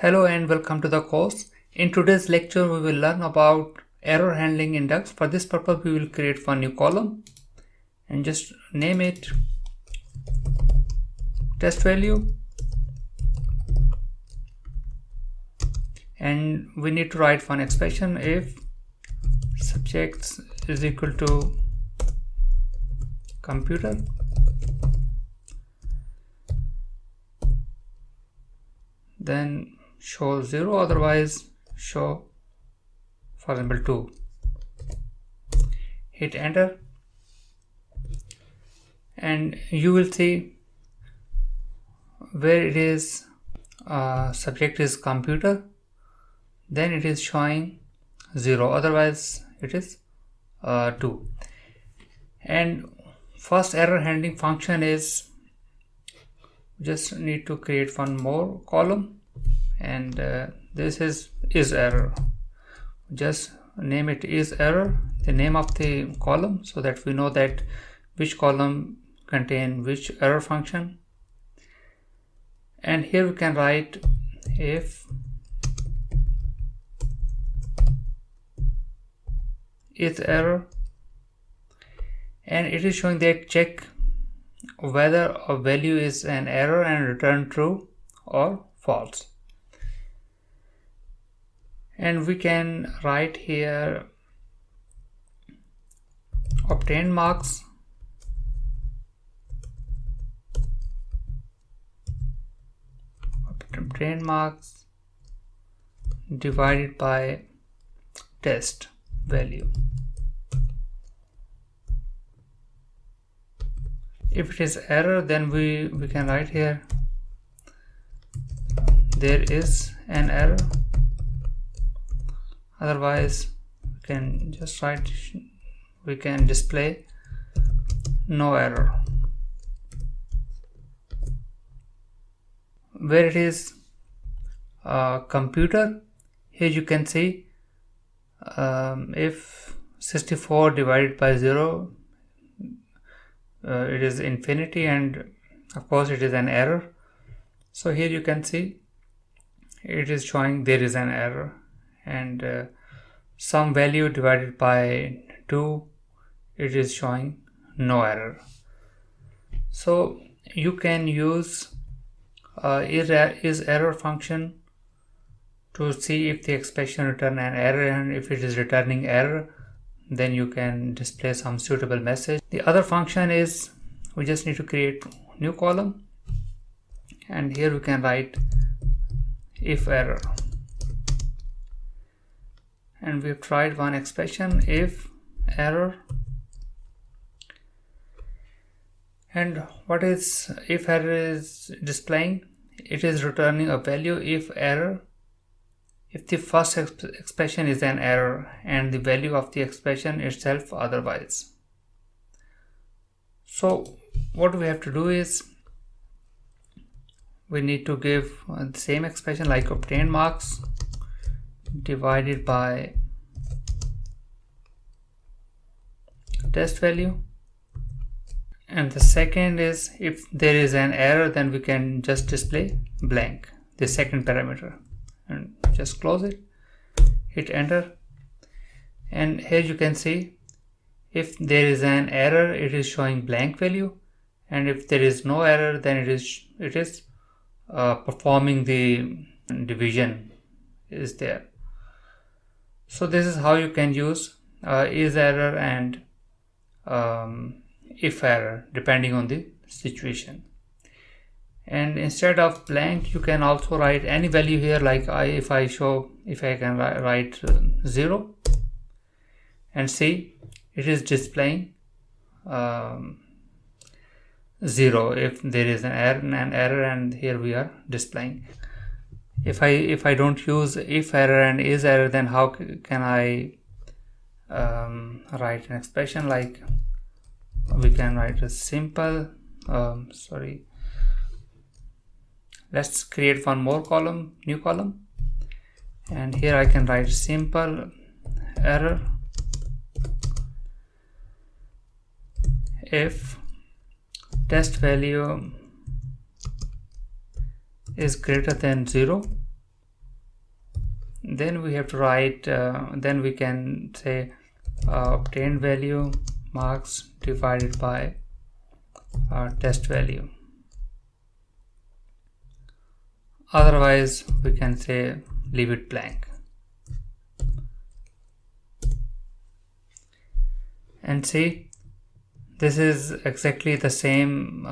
Hello and welcome to the course. In today's lecture, we will learn about error handling index. For this purpose, we will create one new column and just name it test value. And we need to write one expression if subjects is equal to computer. Then show 0, otherwise show, for example, 2. Hit enter and you will see where it is subject is computer, then it is showing 0, otherwise it is 2. And first error handling function is just need to create one more column, and this is IsError. Just name it IsError, the name of the column, so that we know that which column contain which error function. And here we can write if IsError, and it is showing that check whether a value is an error and return true or false. And we can write here obtained marks divided by test value. If it is error, then we can write here there is an error, otherwise we can just write, we can display no error. Where it is computer, here you can see if 64 divided by 0, it is infinity, and of course it is an error. So here you can see it is showing there is an error, and some value divided by 2, it is showing no error. So you can use IsError function to see if the expression return an error, and if it is returning error, then you can display some suitable message. The other function is we just need to create new column, and here we can write IFError, and we've tried one expression if error. And what is IFError is displaying? It is returning a value if error, if the first expression is an error and the value of the expression itself otherwise. So what we have to do is we need to give the same expression like obtained marks divided by test value. And the second is if there is an error, then we can just display blank, the second parameter, and just close it, hit enter, and here you can see if there is an error, it is showing blank value, and if there is no error, then it is performing the division is there. So this is how you can use IsError and IFError depending on the situation. And instead of blank, you can also write any value here, like if I can write 0, and see it is displaying 0 if there is an error, and here we are displaying. If I don't use IFError and IsError, then how can I write an expression? Like we can write a simple let's create one more column, new column, and here I can write simple error if test value is greater than 0, then we have to write, then we can say obtained value marks divided by test value. Otherwise we can say leave it blank. And see, this is exactly the same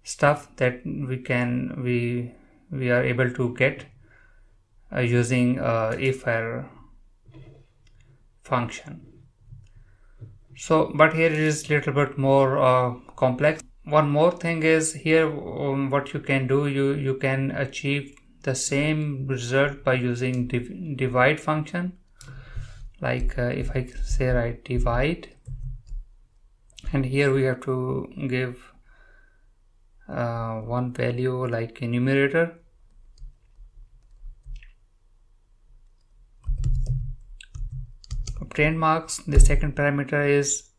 stuff that we are able to get using IfError function. So, but here it is little bit more complex. One more thing is here, what you can do, you can achieve the same result by using divide function. Like if I say write divide, and here we have to give one value like a numerator, obtained marks, the second parameter is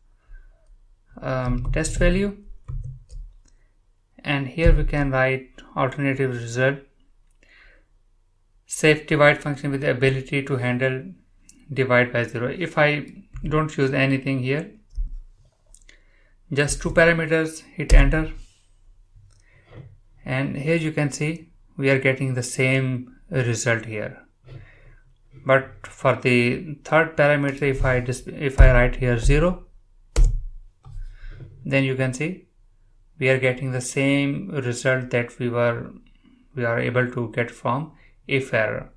test value, and here we can write alternative result, safe divide function with the ability to handle divide by 0. If I don't use anything here, just two parameters, hit enter, and here you can see we are getting the same result here. But for the third parameter, if I write here 0, then you can see we are getting the same result that we are able to get from IfError.